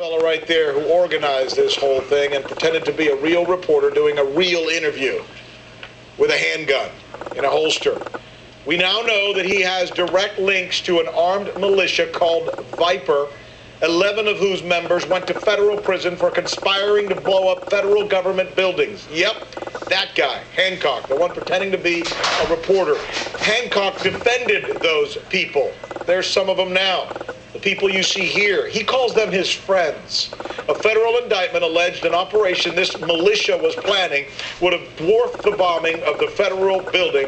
Fellow right there who organized this whole thing and pretended to be a real reporter doing a real interview with a handgun in a holster. We now know that he has direct links to an armed militia called Viper, 11 of whose members went to federal prison for conspiring to blow up federal government buildings. Yep, that guy, Hancock, the one pretending to be a reporter. Hancock defended those people. There's some of them now. The people you see here, he calls them his friends. A federal indictment alleged an operation this militia was planning would have dwarfed the bombing of the federal building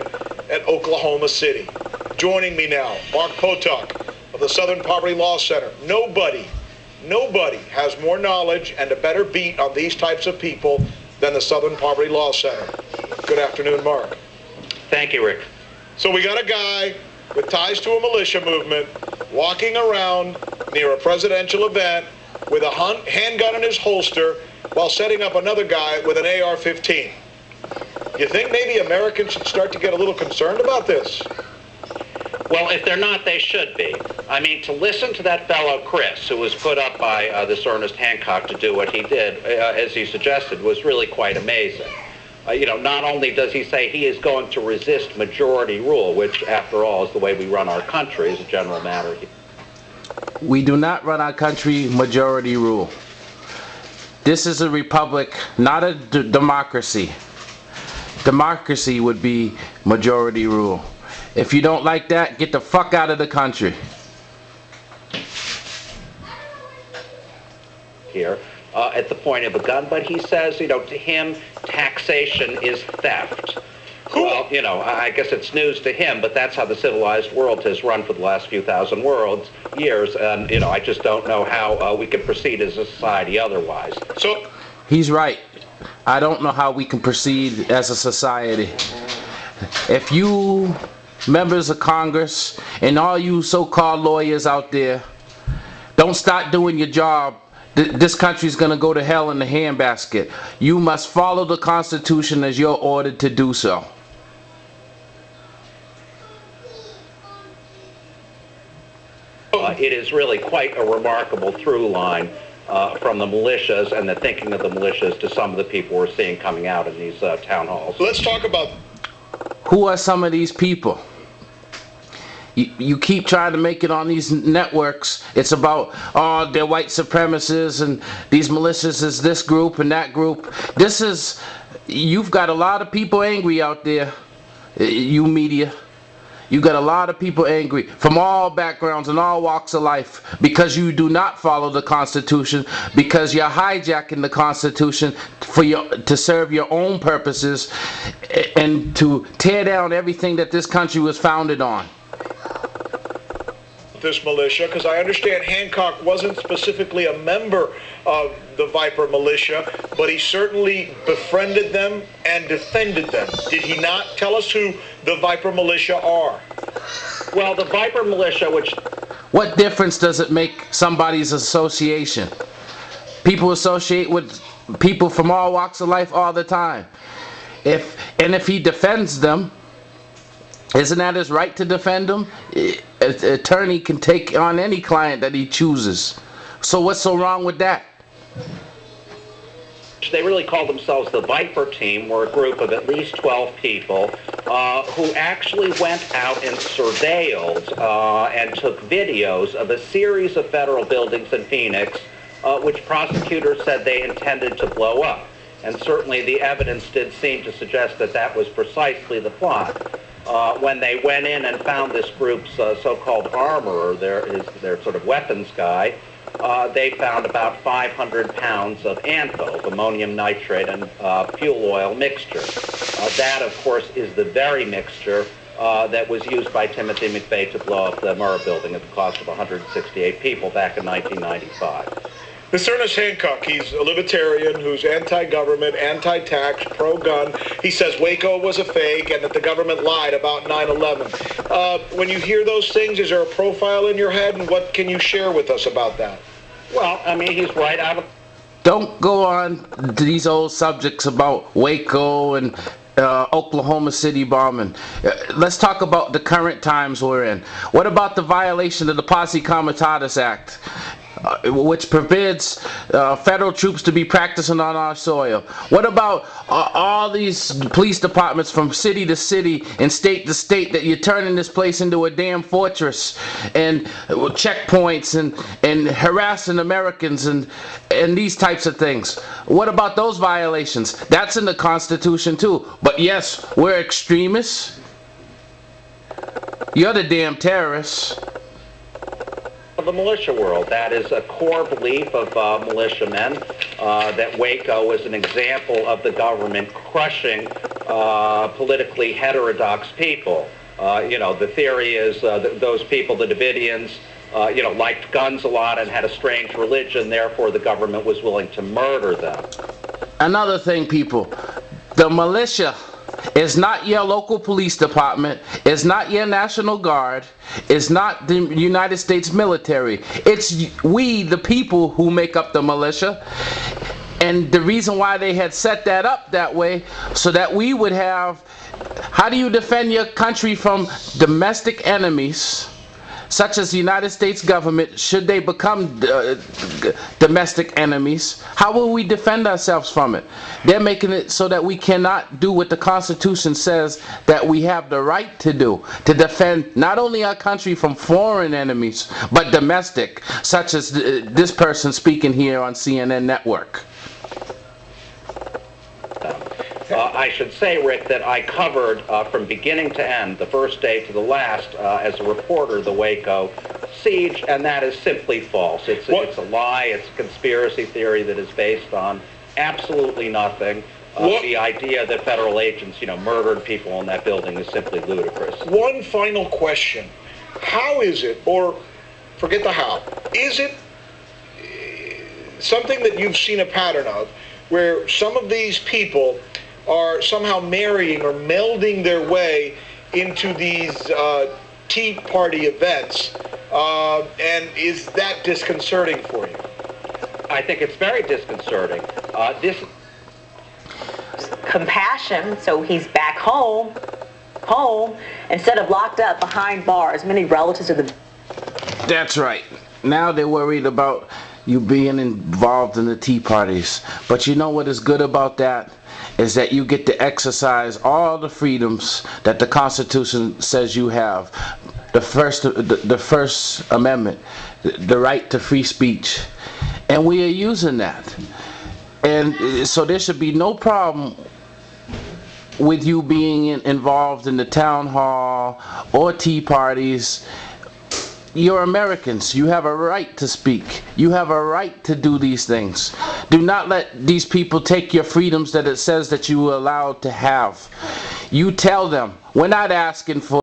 at Oklahoma City. Joining me now, Mark Potok of the Southern Poverty Law Center. Nobody has more knowledge and a better beat on these types of people than the Southern Poverty Law Center. Good afternoon, Mark. Thank you, Rick. So we got a guy with ties to a militia movement walking around near a presidential event with a handgun in his holster while setting up another guy with an AR-15. You think maybe Americans should start to get a little concerned about this? Well, if they're not, they should be. I mean, to listen to that fellow Chris, who was put up by this Ernest Hancock to do what he did, as he suggested, was really quite amazing. Not only does he say he is going to resist majority rule, which, after all, is the way we run our country as a general matter. We do not run our country majority rule. This is a republic, not a democracy. Democracy would be majority rule. If you don't like that, get the fuck out of the country. Here. At the point of a gun, but he says, to him, taxation is theft. Well, I guess it's news to him, but that's how the civilized world has run for the last few thousand years, and, I just don't know how we can proceed as a society otherwise. So he's right. I don't know how we can proceed as a society. If you members of Congress and all you so-called lawyers out there don't start doing your job, this country's going to go to hell in the handbasket. You must follow the Constitution as you're ordered to do so. It is really quite a remarkable through line from the militias and the thinking of the militias to some of the people we're seeing coming out in these town halls. Let's talk about... Who are some of these people? You keep trying to make it on these networks. It's about, oh, they're white supremacists and these militias is this group and that group. You've got a lot of people angry out there, you media. You got a lot of people angry from all backgrounds and all walks of life because you do not follow the Constitution, because you're hijacking the Constitution to serve your own purposes and to tear down everything that this country was founded on. This militia, because I understand Hancock wasn't specifically a member of the Viper militia, but he certainly befriended them and defended them. Did he not? Tell us who the Viper militia are. Well, the Viper militia, which... What difference does it make somebody's association? People associate with people from all walks of life all the time. If he defends them, isn't that his right to defend them? An attorney can take on any client that he chooses. So what's so wrong with that? They really call themselves the Viper team, were a group of at least 12 people who actually went out and surveilled and took videos of a series of federal buildings in Phoenix, which prosecutors said they intended to blow up. And certainly the evidence did seem to suggest that that was precisely the plot. When they went in and found this group's so-called armorer, their sort of weapons guy, they found about 500 pounds of ANFO, ammonium nitrate and fuel oil mixture. That, of course, is the very mixture that was used by Timothy McVeigh to blow up the Murrah building at the cost of 168 people back in 1995. This Ernest Hancock, he's a libertarian who's anti-government, anti-tax, pro-gun. He says Waco was a fake and that the government lied about 9/11. When you hear those things, is there a profile in your head, and what can you share with us about that? Well, I mean, he's right out of... Don't go on to these old subjects about Waco and Oklahoma City bombing. Let's talk about the current times we're in. What about the violation of the Posse Comitatus Act? which forbids federal troops to be practicing on our soil? What about all these police departments from city to city and state to state that you're turning this place into a damn fortress and checkpoints and harassing Americans and these types of things? What about those violations? That's in the Constitution too. But yes, we're extremists. You're the damn terrorists. The militia world, that is a core belief of militiamen, that Waco is an example of the government crushing politically heterodox people. The theory is those people, the Davidians, liked guns a lot and had a strange religion, therefore the government was willing to murder them. Another thing, people, the militia is not your local police department, is not your National Guard, is not the United States military. It's we, the people, who make up the militia. And the reason why they had set that up that way, so that we would have, how do you defend your country from domestic enemies, such as the United States government, should they become domestic enemies? How will we defend ourselves from it? They're making it so that we cannot do what the Constitution says that we have the right to do, to defend not only our country from foreign enemies, but domestic, such as this person speaking here on CNN Network. I should say, Rick, that I covered from beginning to end, the first day to the last, as a reporter, the Waco siege, and that is simply false. It's a lie. It's a conspiracy theory that is based on absolutely nothing. The idea that federal agents, murdered people in that building is simply ludicrous. One final question. How is it, or forget the how, is it something that you've seen a pattern of, where some of these people are somehow marrying or melding their way into these Tea Party events, and is that disconcerting for you? I think it's very disconcerting. This compassion, so he's back home, instead of locked up behind bars. Many relatives of the... That's right. Now they're worried about you being involved in the Tea Parties. But you know what is good about that? Is that you get to exercise all the freedoms that the Constitution says you have. The First Amendment, the right to free speech. And we are using that. And so there should be no problem with you being involved in the town hall or Tea Parties. You're Americans. You have a right to speak. You have a right to do these things. Do not let these people take your freedoms that it says that you were allowed to have. You tell them, we're not asking for